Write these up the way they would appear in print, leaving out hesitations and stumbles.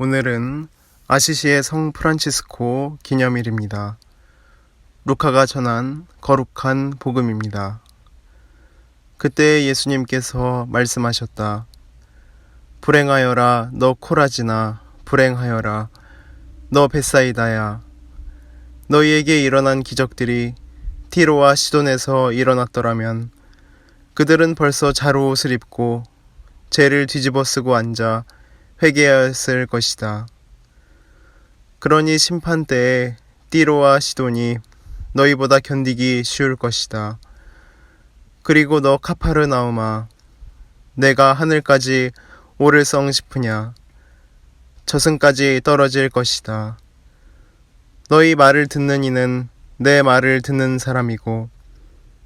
오늘은 아시시의 성 프란치스코 기념일입니다. 루카가 전한 거룩한 복음입니다. 그때 예수님께서 말씀하셨다. 불행하여라 너 코라지나, 불행하여라 너 벳사이다야. 너희에게 일어난 기적들이 티로와 시돈에서 일어났더라면 그들은 벌써 자로 옷을 입고 죄를 뒤집어 쓰고 앉아 회개하였을 것이다. 그러니 심판 때에 띠로와 시돈이 너희보다 견디기 쉬울 것이다. 그리고 너 카파르나움아, 내가 하늘까지 오를성 싶으냐? 저승까지 떨어질 것이다. 너희 말을 듣는 이는 내 말을 듣는 사람이고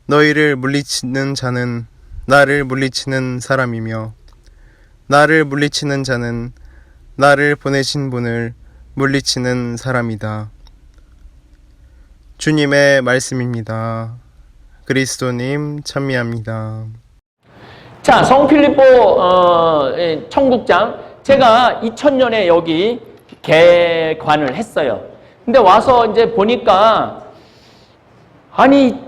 너희를 물리치는 자는 나를 물리치는 사람이며 나를 물리치는 자는 나를 보내신 분을 물리치는 사람이다. 주님의 말씀입니다. 그리스도님 찬미합니다. 자, 성필리포 청국장 제가 2000년에 여기 개관을 했어요. 근데 와서 이제 보니까 아니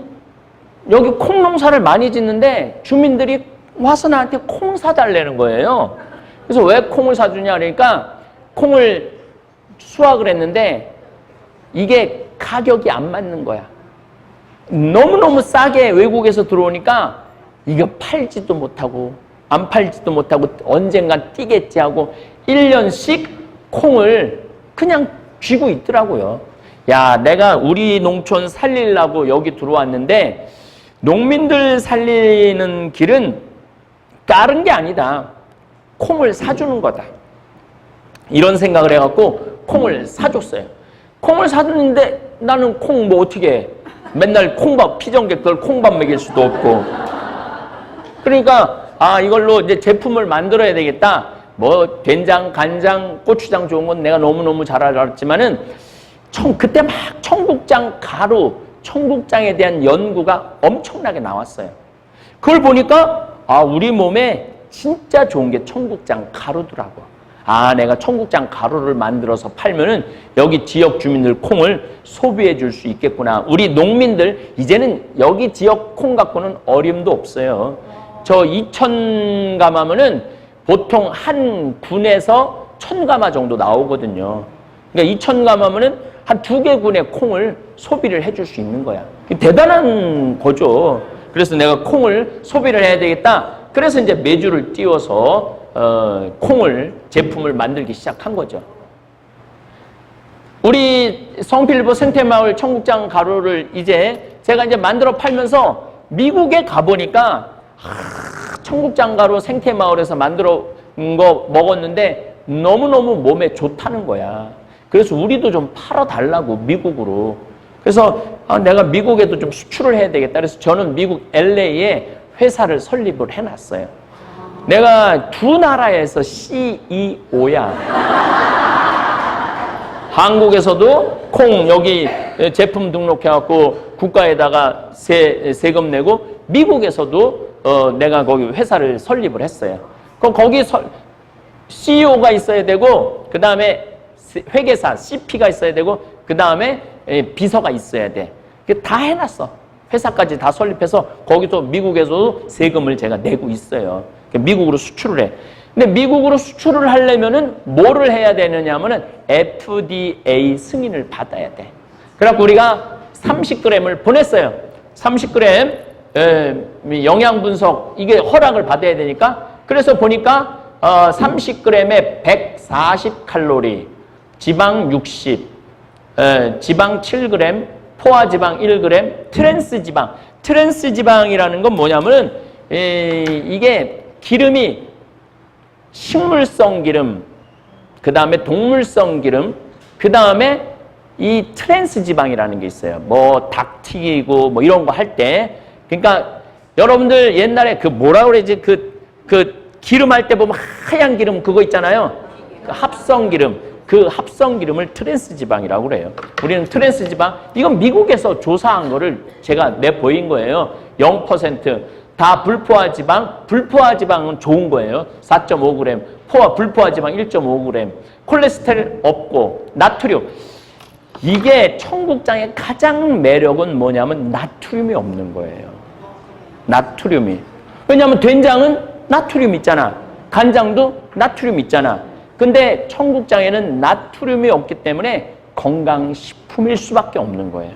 여기 콩 농사를 많이 짓는데 주민들이 와서 나한테 콩 사달라는 거예요. 그래서 왜 콩을 사주냐 그러니까 콩을 수확을 했는데 이게 가격이 안 맞는 거야. 너무너무 싸게 외국에서 들어오니까 이거 팔지도 못하고 안 팔지도 못하고 언젠간 뛰겠지 하고 1년씩 콩을 그냥 쥐고 있더라고요. 야, 내가 우리 농촌 살리려고 여기 들어왔는데 농민들 살리는 길은 다른 게 아니다. 콩을 사주는 거다. 이런 생각을 해갖고 콩을 사줬어요. 콩을 사줬는데 나는 콩 뭐 어떻게 해. 맨날 콩밥, 피정객들 콩밥 먹일 수도 없고. 그러니까 이걸로 이제 제품을 만들어야 되겠다. 뭐 된장, 간장, 고추장 좋은 건 내가 너무너무 잘 알았지만은 그때 막 청국장 가루, 청국장에 대한 연구가 엄청나게 나왔어요. 그걸 보니까 우리 몸에 진짜 좋은 게 청국장 가루더라고. 내가 청국장 가루를 만들어서 팔면은 여기 지역 주민들 콩을 소비해 줄 수 있겠구나. 우리 농민들 이제는 여기 지역 콩 갖고는 어림도 없어요. 저 2000가마면은 보통 한 군에서 1000가마 정도 나오거든요. 그러니까 2000가마면은 한 2개 군의 콩을 소비를 해줄 수 있는 거야. 대단한 거죠. 그래서 내가 콩을 소비를 해야 되겠다. 그래서 이제 메주를 띄워서 제품을 만들기 시작한 거죠. 우리 성필리포 생태마을 청국장 가루를 제가 이제 만들어 팔면서 미국에 가보니까 청국장 가루 생태마을에서 만들어 거 먹었는데 너무너무 몸에 좋다는 거야. 그래서 우리도 좀 팔아달라고 미국으로. 그래서 내가 미국에도 좀 수출을 해야 되겠다. 그래서 저는 미국 LA에 회사를 설립을 해놨어요. 내가 두 나라에서 CEO야. 한국에서도 콩 여기 제품 등록해갖고 국가에다가 세금 내고 미국에서도 내가 거기 회사를 설립을 했어요. 거기 CEO가 있어야 되고 그 다음에 회계사 CP가 있어야 되고 그 다음에 비서가 있어야 돼. 다 해놨어. 회사까지 다 설립해서 거기서 미국에서도 세금을 제가 내고 있어요. 미국으로 수출을 해. 근데 미국으로 수출을 하려면은 뭐를 해야 되느냐면은 FDA 승인을 받아야 돼. 그래갖고 우리가 30g을 보냈어요. 30g 영양 분석 이게 허락을 받아야 되니까 그래서 보니까 30g에 140칼로리, 지방 60, 지방 7g, 포화지방 1g, 트랜스지방. 트랜스지방이라는 건 뭐냐면은 이게 기름이 식물성 기름, 그 다음에 동물성 기름, 그 다음에 이 트랜스지방이라는 게 있어요. 뭐 닭 튀기고 뭐 이런 거 할 때. 그러니까 여러분들 옛날에 뭐라 그러지? 그 기름 할 때 보면 하얀 기름 그거 있잖아요. 그 합성 기름. 그 합성 기름을 트랜스지방이라고 그래요. 우리는 트랜스지방, 이건 미국에서 조사한 거를 제가 내보인 거예요. 0%. 다 불포화 지방은 좋은 거예요. 4.5g, 불포화 지방 1.5g, 콜레스테롤 없고, 나트륨. 이게 청국장의 가장 매력은 뭐냐면 나트륨이 없는 거예요. 나트륨이. 왜냐하면 된장은 나트륨 있잖아. 간장도 나트륨 있잖아. 근데 청국장에는 나트륨이 없기 때문에 건강식품일 수밖에 없는 거예요.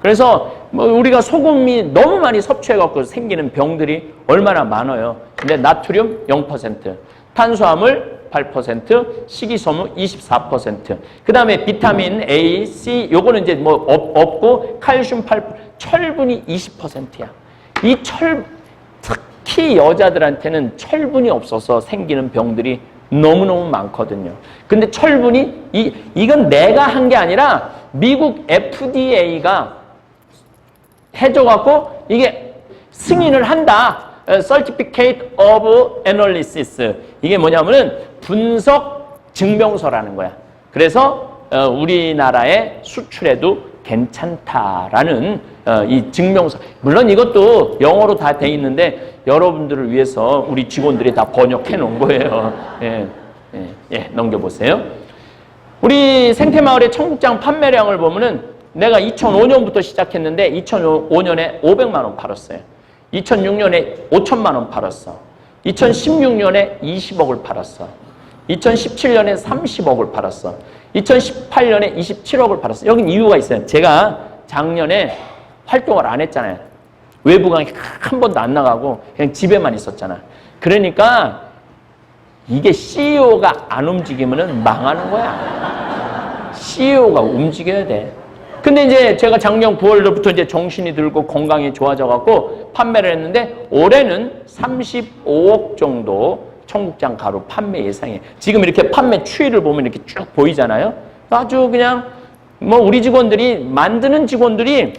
그래서 뭐 우리가 소금이 너무 많이 섭취해갖고 생기는 병들이 얼마나 많아요. 근데 나트륨 0%, 탄수화물 8%, 식이섬유 24%. 그 다음에 비타민 A, C, 요거는 이제 뭐 없고, 칼슘 8%, 철분이 20%야. 특히 여자들한테는 철분이 없어서 생기는 병들이 너무너무 많거든요. 근데 철분이, 이건 내가 한 게 아니라 미국 FDA가 해줘갖고 이게 승인을 한다. Certificate of Analysis. 이게 뭐냐면은 분석 증명서라는 거야. 그래서 우리나라의 수출에도 괜찮다라는 이 증명서. 물론 이것도 영어로 다 돼 있는데 여러분들을 위해서 우리 직원들이 다 번역해 놓은 거예요. 넘겨보세요. 우리 생태마을의 청국장 판매량을 보면은 내가 2005년부터 시작했는데 2005년에 500만 원 팔았어요. 2006년에 5천만 원 팔았어. 2016년에 20억을 팔았어. 2017년에 30억을 팔았어. 2018년에 27억을 팔았어. 여긴 이유가 있어요. 제가 작년에 활동을 안 했잖아요. 외부 강의 한 번도 안 나가고 그냥 집에만 있었잖아. 그러니까 이게 CEO가 안 움직이면 망하는 거야. CEO가 움직여야 돼. 근데 이제 제가 작년 9월부터 이제 정신이 들고 건강이 좋아져갖고 판매를 했는데 올해는 35억 정도 청국장 가루 판매 예상이에요. 지금 이렇게 판매 추이를 보면 이렇게 쭉 보이잖아요. 아주 그냥 뭐 우리 직원들이 만드는 직원들이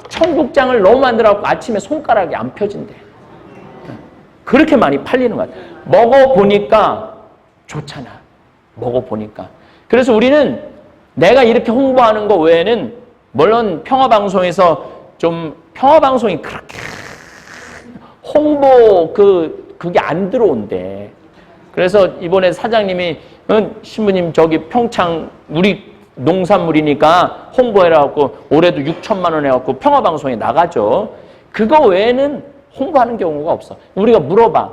청국장을 너무 만들어갖고 아침에 손가락이 안 펴진대. 그렇게 많이 팔리는 것 같아요. 먹어보니까 좋잖아. 먹어보니까. 그래서 우리는 내가 이렇게 홍보하는 거 외에는 물론 평화방송에서 좀 평화방송이 그렇게 홍보 그게 안 들어온대. 그래서 이번에 사장님이 신부님 저기 평창 우리 농산물이니까 홍보해라고 올해도 6천만 원 해갖고 평화방송에 나가죠. 그거 외에는 홍보하는 경우가 없어. 우리가 물어봐.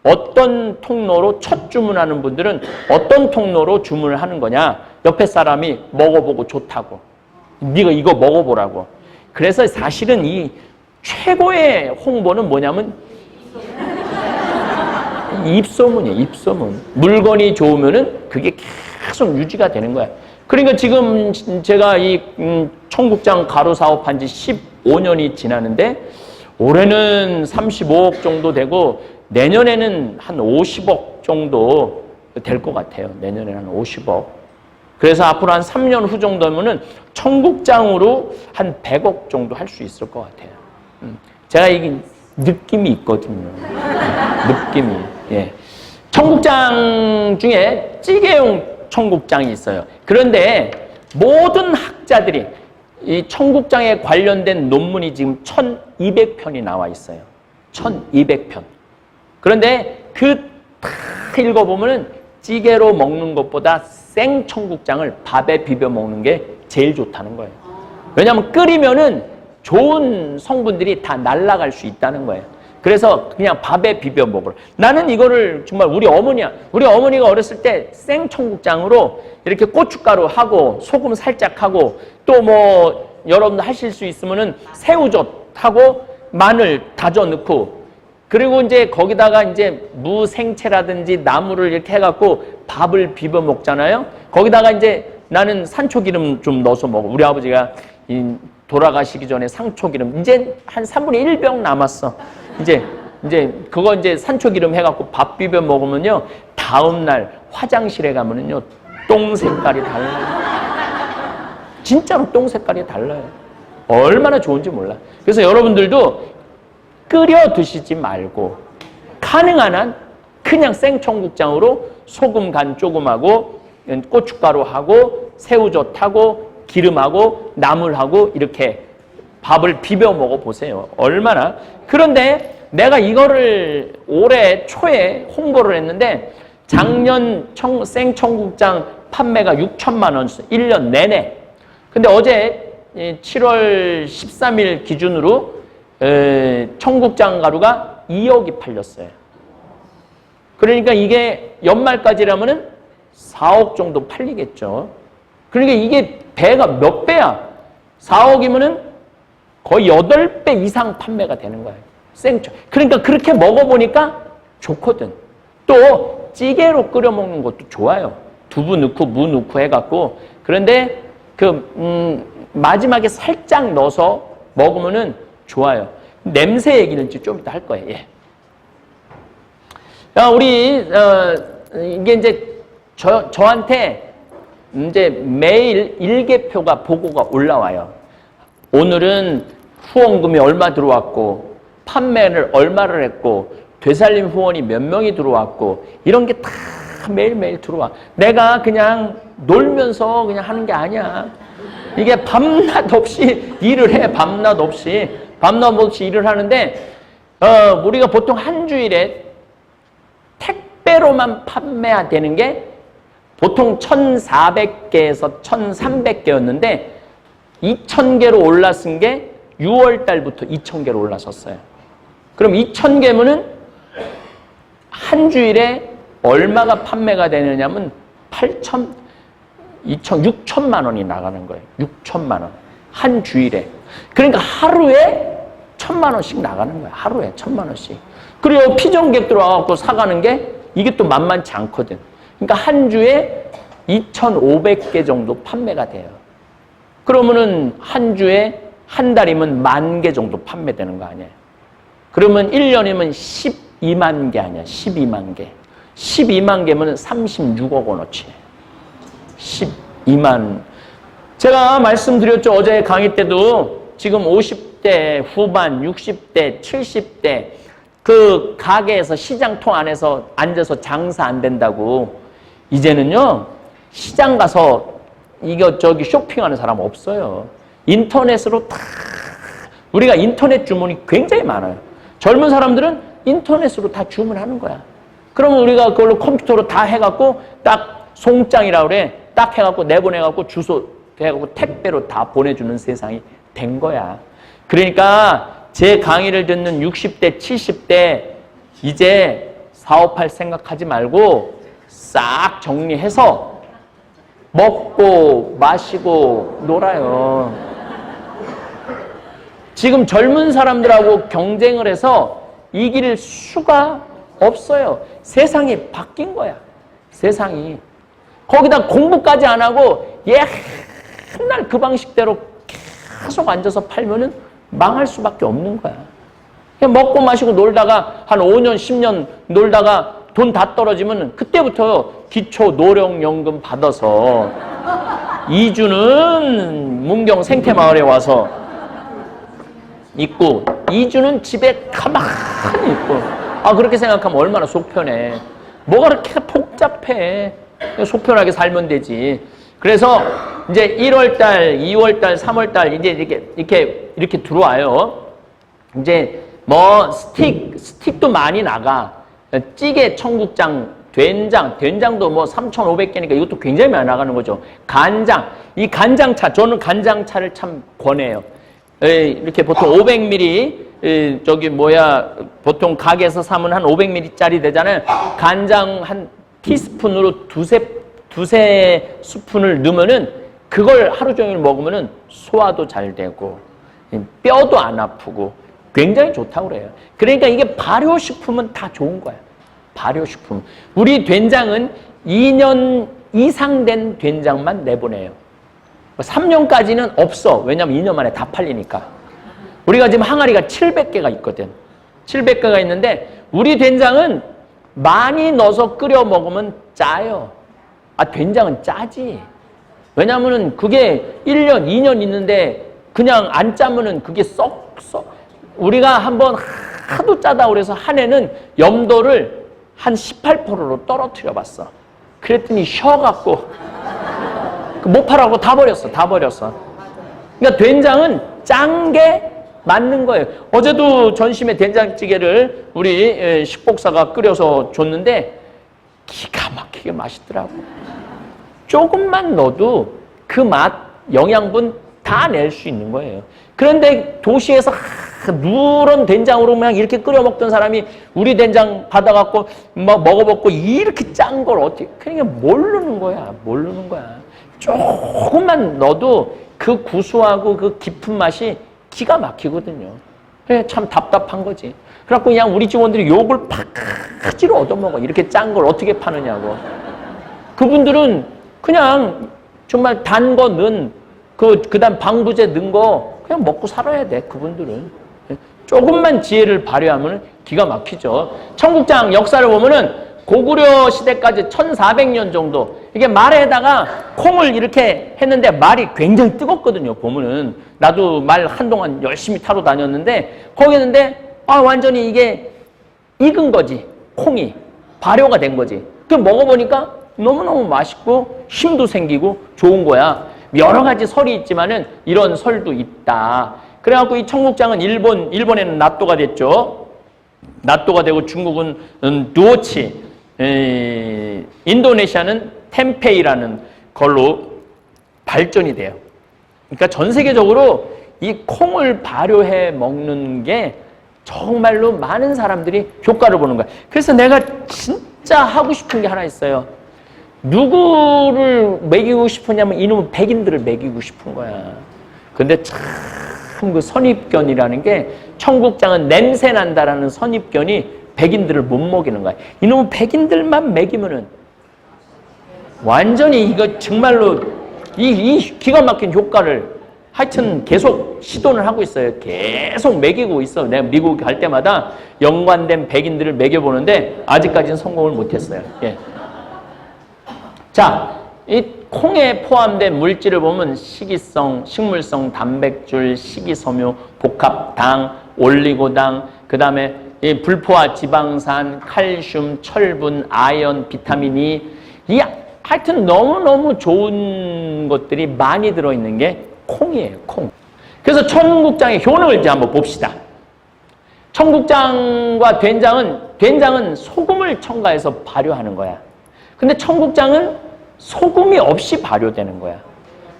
어떤 통로로 첫 주문하는 분들은 어떤 통로로 주문을 하는 거냐. 옆에 사람이 먹어보고 좋다고. 네가 이거 먹어보라고. 그래서 사실은 이 최고의 홍보는 뭐냐면 입소문이에요. 입소문. 물건이 좋으면은 그게 계속 유지가 되는 거야. 그러니까 지금 제가 이 청국장 가루 사업한 지 15년이 지나는데 올해는 35억 정도 되고 내년에는 한 50억 정도 될 것 같아요. 내년에는 한 50억. 그래서 앞으로 한 3년 후 정도면은 청국장으로 한 100억 정도 할 수 있을 것 같아요. 제가 이게 느낌이 있거든요. 느낌이. 예. 청국장 중에 찌개용 청국장이 있어요. 그런데 모든 학자들이 이 청국장에 관련된 논문이 지금 1200편이 나와 있어요. 1200편. 그런데 다 읽어보면은 찌개로 먹는 것보다 생 청국장을 밥에 비벼 먹는 게 제일 좋다는 거예요. 왜냐하면 끓이면은 좋은 성분들이 다 날아갈 수 있다는 거예요. 그래서 그냥 밥에 비벼 먹으라. 나는 이거를 정말 우리 어머니가 어렸을 때 생 청국장으로 이렇게 고춧가루 하고 소금 살짝 하고 또 뭐 여러분들 하실 수 있으면은 새우젓 하고 마늘 다져 넣고 그리고 이제 거기다가 이제 무생채라든지 나물을 이렇게 해갖고 밥을 비벼 먹잖아요. 거기다가 이제 나는 산초기름 좀 넣어서 먹어. 우리 아버지가 돌아가시기 전에 상초기름 이제 한 3분의 1병 남았어. 이제 그거 이제 산초기름 해갖고 밥 비벼 먹으면요 다음날 화장실에 가면은요 똥 색깔이 달라요. 진짜로 똥 색깔이 달라요. 얼마나 좋은지 몰라. 그래서 여러분들도 끓여 드시지 말고 가능한 한 그냥 생청국장으로 소금 간 조금하고 고춧가루하고 새우젓하고 기름하고 나물하고 이렇게 밥을 비벼 먹어 보세요. 얼마나. 그런데 내가 이거를 올해 초에 홍보를 했는데 작년 생청국장 판매가 6천만 원, 1년 내내. 근데 어제 7월 13일 기준으로 청국장 가루가 2억이 팔렸어요. 그러니까 이게 연말까지라면은 4억 정도 팔리겠죠. 그러니까 이게 배가 몇 배야? 4억이면은 거의 8배 이상 판매가 되는 거예요. 생초. 그러니까 그렇게 먹어보니까 좋거든. 또 찌개로 끓여 먹는 것도 좋아요. 두부 넣고 무 넣고 해갖고. 그런데 마지막에 살짝 넣어서 먹으면은 좋아요. 냄새 얘기는 좀 이따 할 거예요. 예. 우리 이게 이제 저한테 이제 매일 일개표가 보고가 올라와요. 오늘은 후원금이 얼마 들어왔고 판매를 얼마를 했고 되살림 후원이 몇 명이 들어왔고 이런 게 다 매일매일 들어와. 내가 그냥 놀면서 그냥 하는 게 아니야. 이게 밤낮 없이 일을 해. 밤낮 없이 일을 하는데 우리가 보통 한 주일에 택배로만 판매되는 게 보통 1,400개에서 1,300개였는데 2,000개로 올라선 게 6월 달부터 2,000개로 올라섰어요. 그럼 2,000개면은 한 주일에 얼마가 판매가 되느냐면 6천만 원이 나가는 거예요. 6천만 원. 한 주일에. 그러니까 하루에 1,000만 원씩 나가는 거예요. 하루에 1,000만 원씩. 그리고 피정객 들어와서 사가는 게 이게 또 만만치 않거든. 그러니까 한 주에 2,500개 정도 판매가 돼요. 그러면은 한 주에 한 달이면 10,000개 정도 판매되는 거 아니에요. 그러면 1년이면 12만 개 아니야. 12만 개. 12만 개면 36억 원어치. 12만. 제가 말씀드렸죠. 어제 강의 때도 지금 50대 후반, 60대, 70대 그 가게에서 시장통 안에서 앉아서 장사 안 된다고. 이제는요. 시장 가서 저기 쇼핑하는 사람 없어요. 인터넷으로 다 우리가 인터넷 주문이 굉장히 많아요. 젊은 사람들은 인터넷으로 다 주문하는 거야. 그러면 우리가 그걸로 컴퓨터로 다 해갖고 딱 송장이라고 그래. 딱 해갖고 내보내갖고 주소 해갖고 택배로 다 보내주는 세상이 된 거야. 그러니까 제 강의를 듣는 60대, 70대 이제 사업할 생각하지 말고 싹 정리해서 먹고 마시고 놀아요. 지금 젊은 사람들하고 경쟁을 해서 이길 수가 없어요. 세상이 바뀐 거야. 세상이. 거기다 공부까지 안 하고 옛날 그 방식대로 계속 앉아서 팔면은 망할 수밖에 없는 거야. 그냥 먹고 마시고 놀다가 한 5년, 10년 놀다가 돈 다 떨어지면 그때부터 기초 노령연금 받아서 2주는 문경 생태마을에 와서 있고 2주는 집에 가만히 있고. 그렇게 생각하면 얼마나 속 편해. 뭐가 그렇게 복잡해. 속 편하게 살면 되지. 그래서 이제 1월달, 2월달, 3월달 이제 이렇게 들어와요. 이제 뭐 스틱도 많이 나가. 찌개, 청국장, 된장도 뭐 3,500개니까 이것도 굉장히 많이 나가는 거죠. 간장, 이 간장차, 저는 간장차를 참 권해요. 이렇게 보통 500ml, 보통 가게에서 사면 한 500ml짜리 되잖아요. 간장 한 티스푼으로 두세 스푼을 넣으면은 그걸 하루 종일 먹으면은 소화도 잘 되고, 뼈도 안 아프고, 굉장히 좋다고 그래요. 그러니까 이게 발효식품은 다 좋은 거야. 발효식품. 우리 된장은 2년 이상 된 된장만 내보내요. 3년까지는 없어. 왜냐면 2년 만에 다 팔리니까. 우리가 지금 항아리가 700개가 있거든. 700개가 있는데 우리 된장은 많이 넣어서 끓여 먹으면 짜요. 된장은 짜지. 왜냐면은 그게 1년, 2년 있는데 그냥 안 짜면은 그게 썩. 우리가 한번 하도 짜다 그래서 한 해는 염도를 한 18%로 떨어뜨려 봤어. 그랬더니 쉬어갖고 못 팔아고 다 버렸어. 그러니까 된장은 짠 게 맞는 거예요. 어제도 전심에 된장찌개를 우리 식복사가 끓여서 줬는데 기가 막히게 맛있더라고. 조금만 넣어도 그 맛, 영양분 다 낼 수 있는 거예요. 그런데 도시에서 누런 된장으로 그냥 이렇게 끓여 먹던 사람이 우리 된장 받아갖고 막 먹어먹고 이렇게 짠 걸 어떻게, 그러니까 모르는 거야. 모르는 거야. 조금만 넣어도 그 구수하고 그 깊은 맛이 기가 막히거든요. 그래, 참 답답한 거지. 그래갖고 그냥 우리 직원들이 욕을 바가지로 얻어먹어. 이렇게 짠 걸 어떻게 파느냐고. 그분들은 그냥 정말 단 거 넣은 그다음 방부제 넣은 거 그냥 먹고 살아야 돼. 그분들은 조금만 지혜를 발휘하면 기가 막히죠. 청국장 역사를 보면은 고구려 시대까지 1400년 정도 이게 말에다가 콩을 이렇게 했는데 말이 굉장히 뜨겁거든요. 보면은 나도 말 한동안 열심히 타러 다녔는데 거기 있는데 완전히 이게 익은 거지. 콩이 발효가 된 거지. 그 먹어보니까 너무너무 맛있고 힘도 생기고 좋은 거야. 여러 가지 설이 있지만은 이런 설도 있다. 그래갖고 이 청국장은 일본에는 나또가 됐죠. 나또가 되고 중국은 누오치, 인도네시아는 템페이라는 걸로 발전이 돼요. 그러니까 전 세계적으로 이 콩을 발효해 먹는 게 정말로 많은 사람들이 효과를 보는 거야. 그래서 내가 진짜 하고 싶은 게 하나 있어요. 누구를 먹이고 싶으냐면 이놈의 백인들을 먹이고 싶은 거야. 근데 참 그 선입견이라는 게 청국장은 냄새 난다라는 선입견이 백인들을 못 먹이는 거야. 이놈의 백인들만 먹이면은 완전히 이거 정말로 이 기가 막힌 효과를 하여튼 계속 시도를 하고 있어요. 계속 먹이고 있어. 내가 미국 갈 때마다 연관된 백인들을 먹여보는데 아직까지는 성공을 못했어요. 예. 자, 이 콩에 포함된 물질을 보면 식이성, 식물성, 단백질, 식이섬유, 복합당, 올리고당, 그 다음에 이 불포화 지방산, 칼슘, 철분, 아연, 비타민 E, 이 하여튼 너무너무 좋은 것들이 많이 들어있는 게 콩이에요, 콩. 그래서 청국장의 효능을 이제 한번 봅시다. 청국장과 된장은 소금을 첨가해서 발효하는 거야. 근데 청국장은 소금이 없이 발효되는 거야.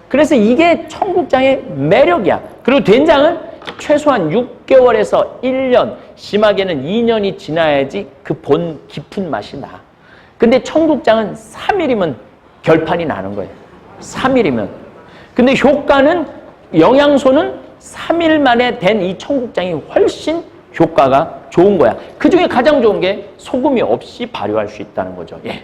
그래서 이게 청국장의 매력이야. 그리고 된장은 최소한 6개월에서 1년, 심하게는 2년이 지나야지 그 본 깊은 맛이 나. 근데 청국장은 3일이면 결판이 나는 거예요. 3일이면. 근데 효과는, 영양소는 3일 만에 된 이 청국장이 훨씬 효과가 좋은 거야. 그 중에 가장 좋은 게 소금이 없이 발효할 수 있다는 거죠. 예.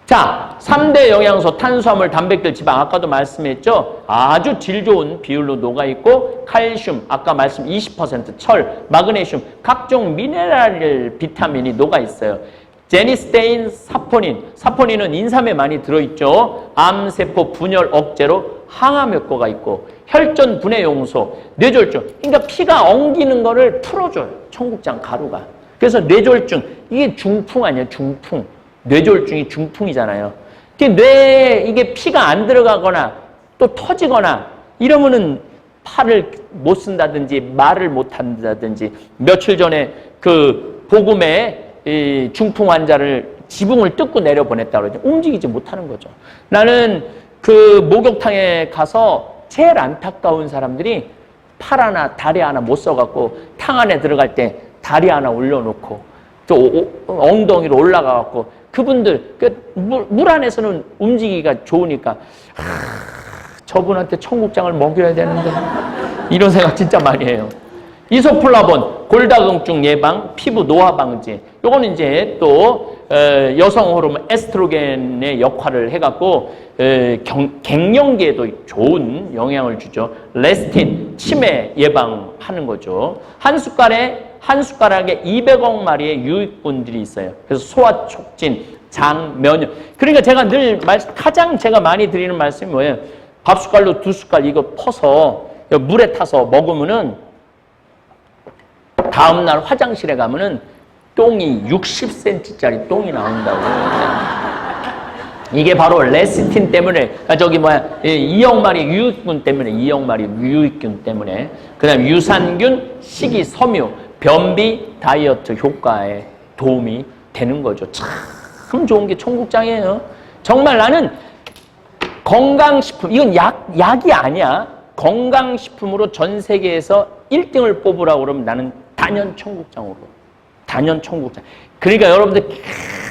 자, 3대 영양소, 탄수화물, 단백질, 지방, 아까도 말씀했죠? 아주 질 좋은 비율로 녹아있고, 칼슘, 아까 말씀 20%, 철, 마그네슘, 각종 미네랄, 비타민이 녹아있어요. 제니스테인, 사포닌, 사포닌은 인삼에 많이 들어있죠. 암세포 분열 억제로 항암 효과가 있고, 혈전 분해 용소, 뇌졸중, 그러니까 피가 엉기는 거를 풀어줘요. 청국장 가루가. 그래서 뇌졸중, 이게 중풍 아니에요, 중풍. 뇌졸중이 중풍이잖아요. 이게 피가 안 들어가거나 또 터지거나 이러면은 팔을 못 쓴다든지 말을 못 한다든지, 며칠 전에 그 복음에 이 중풍 환자를 지붕을 뜯고 내려보냈다고 그러죠. 움직이지 못하는 거죠. 나는 그 목욕탕에 가서 제일 안타까운 사람들이 팔 하나 다리 하나 못 써갖고 탕 안에 들어갈 때 다리 하나 올려놓고 또 엉덩이로 올라가갖고, 그분들 물 안에서는 움직이기가 좋으니까 저분한테 청국장을 먹여야 되는데, 이런 생각 진짜 많이 해요. 이소플라본, 골다공증 예방, 피부 노화 방지. 요거는 이제 또 여성 호르몬 에스트로겐의 역할을 해갖고 갱년기에도 좋은 영향을 주죠. 레스틴, 치매 예방하는 거죠. 한 숟가락에 200억 마리의 유익균들이 있어요. 그래서 소화 촉진, 장, 면역. 그러니까 제가 가장 제가 많이 드리는 말씀이 뭐예요? 밥 숟갈로 2숟갈 이거 퍼서 물에 타서 먹으면은 다음날 화장실에 가면은 똥이 60cm짜리 똥이 나온다고. 이게 바로 레시틴 때문에, 이역마리 유익균 때문에, 이역마리 유익균 때문에, 그 다음 유산균, 식이섬유, 변비, 다이어트 효과에 도움이 되는 거죠. 참 좋은 게 청국장이에요. 정말 나는 건강식품, 이건 약이 아니야. 건강식품으로 전 세계에서 1등을 뽑으라고 그러면 나는 단연 청국장으로. 단연 청국장. 그러니까 여러분들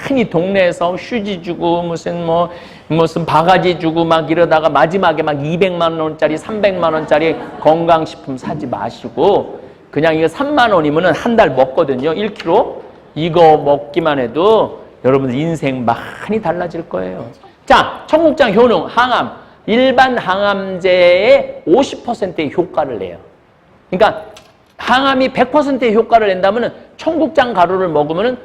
흔히 동네에서 휴지 주고 무슨 바가지 주고 막 이러다가 마지막에 막 200만 원짜리 300만 원짜리 건강식품 사지 마시고 그냥 이거 3만 원이면은 한 달 먹거든요. 1kg. 이거 먹기만 해도 여러분들 인생 많이 달라질 거예요. 자, 청국장 효능, 항암. 일반 항암제의 50%의 효과를 내요. 그러니까 항암이 100%의 효과를 낸다면 청국장 가루를 먹으면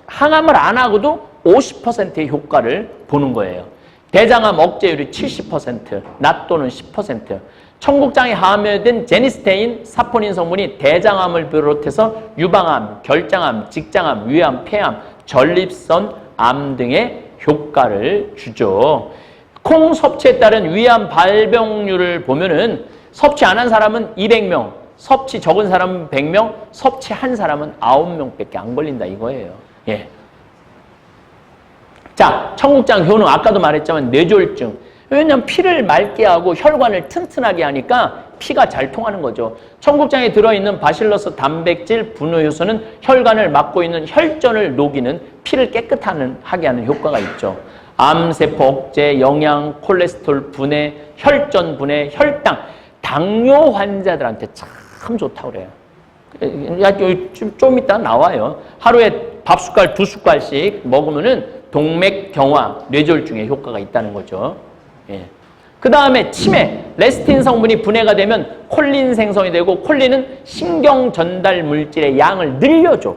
항암을 안 하고도 50%의 효과를 보는 거예요. 대장암 억제율이 70%, 낫도는 10%. 청국장에 함유된 제니스테인, 사포닌 성분이 대장암을 비롯해서 유방암, 결장암, 직장암, 위암, 폐암, 전립선 암 등의 효과를 주죠. 콩 섭취에 따른 위암 발병률을 보면은 섭취 안 한 사람은 200명, 섭취 적은 사람은 100명, 섭취한 사람은 9명밖에 안 걸린다 이거예요. 예. 자, 청국장 효능 아까도 말했지만 뇌졸중. 왜냐하면 피를 맑게 하고 혈관을 튼튼하게 하니까 피가 잘 통하는 거죠. 청국장에 들어있는 바실러스 단백질 분효효소는 혈관을 막고 있는 혈전을 녹이는 피를 깨끗하게 하는 효과가 있죠. 암세포 억제, 영양, 콜레스테롤 분해, 혈전 분해, 혈당. 당뇨 환자들한테 참 좋다고 그래요. 좀 이따 나와요. 하루에 밥 숟갈 2숟갈씩 먹으면은 동맥 경화, 뇌졸중에 효과가 있다는 거죠. 예. 그 다음에 치매, 레스틴 성분이 분해가 되면 콜린 생성이 되고 콜린은 신경 전달 물질의 양을 늘려줘.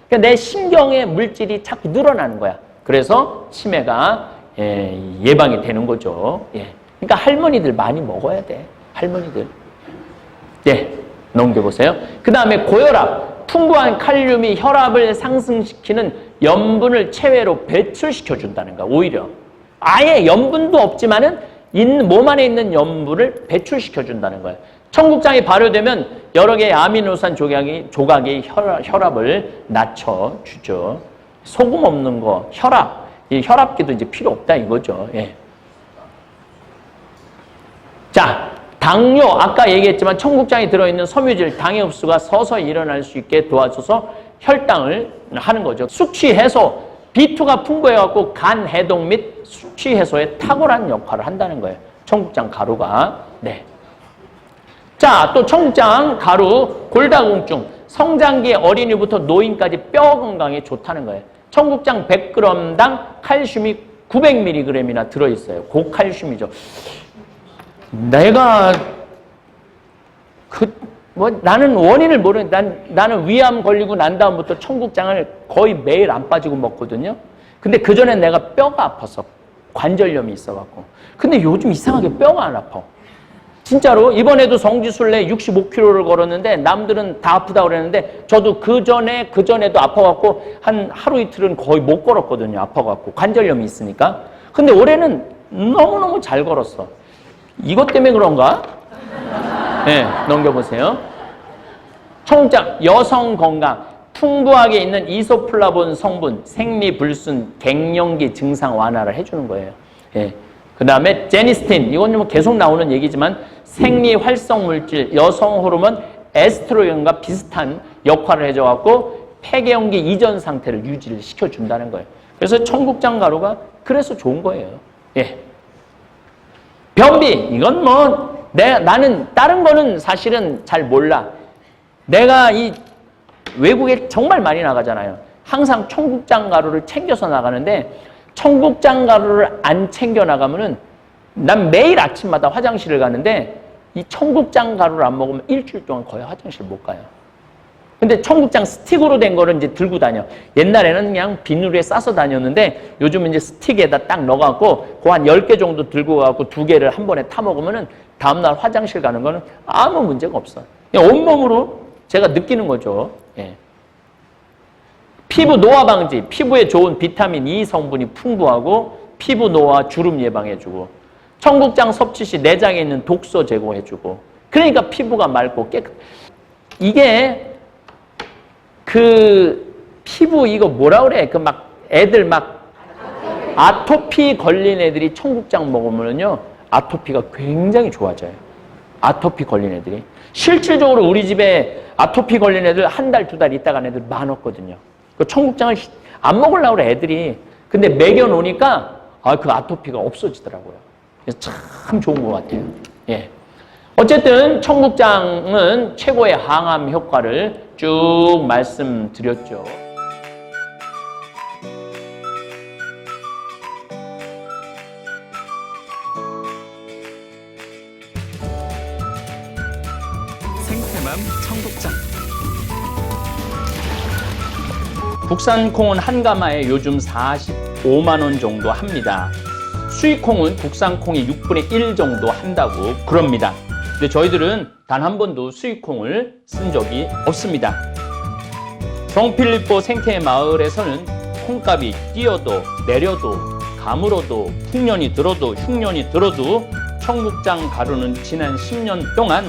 그러니까 내 신경의 물질이 자꾸 늘어나는 거야. 그래서 치매가 예방이 되는 거죠. 예. 그러니까 할머니들 많이 먹어야 돼. 할머니들. 예, 넘겨보세요. 그 다음에 고혈압, 풍부한 칼륨이 혈압을 상승시키는 염분을 체외로 배출시켜준다는 거야. 오히려 아예 염분도 없지만은 몸 안에 있는 염분을 배출시켜준다는 거예요. 청국장이 발효되면 여러 개의 아미노산 조각이 혈압을 낮춰주죠. 소금 없는 거, 이 혈압기도 이제 필요 없다 이거죠. 예. 자, 당뇨, 아까 얘기했지만 청국장에 들어있는 섬유질, 당의 흡수가 서서히 일어날 수 있게 도와줘서 혈당을 하는 거죠. 숙취 해소, B2가 풍부해갖고 간 해독 및 숙취 해소에 탁월한 역할을 한다는 거예요. 청국장 가루가. 네. 자, 또 청국장 가루, 골다공증, 성장기 어린이부터 노인까지 뼈 건강에 좋다는 거예요. 청국장 100g당 칼슘이 900mg이나 들어있어요. 고칼슘이죠. 내가 나는 원인을 모르는 나는 위암 걸리고 난 다음부터 청국장을 거의 매일 안 빠지고 먹거든요. 근데 그전엔 내가 뼈가 아파서 관절염이 있어갖고. 근데 요즘 이상하게 뼈가 안 아파. 진짜로 이번에도 성지순례 65km를 걸었는데 남들은 다 아프다고 그랬는데 저도 그전에도 아파갖고 한 하루 이틀은 거의 못 걸었거든요. 아파갖고 관절염이 있으니까. 근데 올해는 너무너무 잘 걸었어. 이것 때문에 그런가? 네, 넘겨보세요. 청국장, 여성 건강, 풍부하게 있는 이소플라본 성분, 생리불순, 갱년기 증상 완화를 해주는 거예요. 예. 그 다음에 제니스틴, 이건 뭐 계속 나오는 얘기지만 생리활성물질, 여성 호르몬 에스트로겐과 비슷한 역할을 해줘갖고 폐경기 이전 상태를 유지를 시켜준다는 거예요. 그래서 청국장 가루가 그래서 좋은 거예요. 예. 변비, 이건 나는 다른 거는 사실은 잘 몰라. 내가 이 외국에 정말 많이 나가잖아요. 항상 청국장 가루를 챙겨서 나가는데 청국장 가루를 안 챙겨 나가면은 난 매일 아침마다 화장실을 가는데 이 청국장 가루를 안 먹으면 일주일 동안 거의 화장실 못 가요. 근데 청국장 스틱으로 된 거를 이제 들고 다녀. 옛날에는 그냥 비누에 싸서 다녔는데 요즘은 이제 스틱에다 딱 넣어갖고 그 한 10개 정도 들고 가고 2개를 한 번에 타 먹으면은 다음날 화장실 가는 거는 아무 문제가 없어. 그냥 온몸으로 제가 느끼는 거죠. 예. 피부 노화 방지, 피부에 좋은 비타민 E 성분이 풍부하고 피부 노화, 주름 예방해주고, 청국장 섭취 시 내장에 있는 독소 제거해주고, 그러니까 피부가 맑고 깨끗. 이게 그 피부 이거 뭐라 그래? 그 막 애들 막 아토피 걸린 애들이 청국장 먹으면요 아토피가 굉장히 좋아져요. 아토피 걸린 애들이 실질적으로 우리 집에 아토피 걸린 애들 한 달, 두 달 있다간 애들 많았거든요. 그 청국장을 안 먹으려고 그래 애들이. 근데 먹여 놓으니까 그 아토피가 없어지더라고요. 그래서 참 좋은 것 같아요. 예. 어쨌든 청국장은 최고의 항암 효과를 쭉 말씀드렸죠. 생태맘 청국장. 국산 콩은 한 가마에 요즘 45만 원 정도 합니다. 수입 콩은 국산 콩이 6분의 1 정도 한다고 그럽니다. 근데 저희들은 단 한 번도 수입 콩을 쓴 적이 없습니다. 성필리포 생태 마을에서는 콩값이 뛰어도 내려도 가물어도 풍년이 들어도 흉년이 들어도 청국장 가루는 지난 10년 동안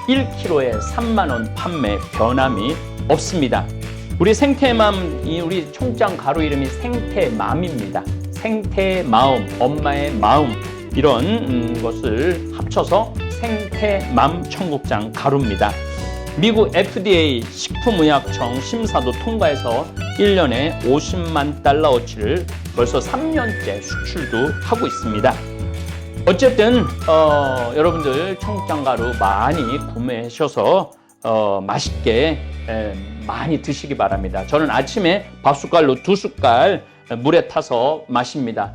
1kg에 3만 원 판매 변함이 없습니다. 우리 생태맘, 우리 청국장 가루 이름이 생태맘입니다. 생태마음, 엄마의 마음 이런 것을 합쳐서 생태맘 청국장 가루입니다. 미국 FDA 식품의약청 심사도 통과해서 1년에 50만 달러어치를 벌써 3년째 수출도 하고 있습니다. 어쨌든 여러분들 청국장 가루 많이 구매하셔서 맛있게 많이 드시기 바랍니다. 저는 아침에 밥숟갈로 2숟갈 물에 타서 마십니다.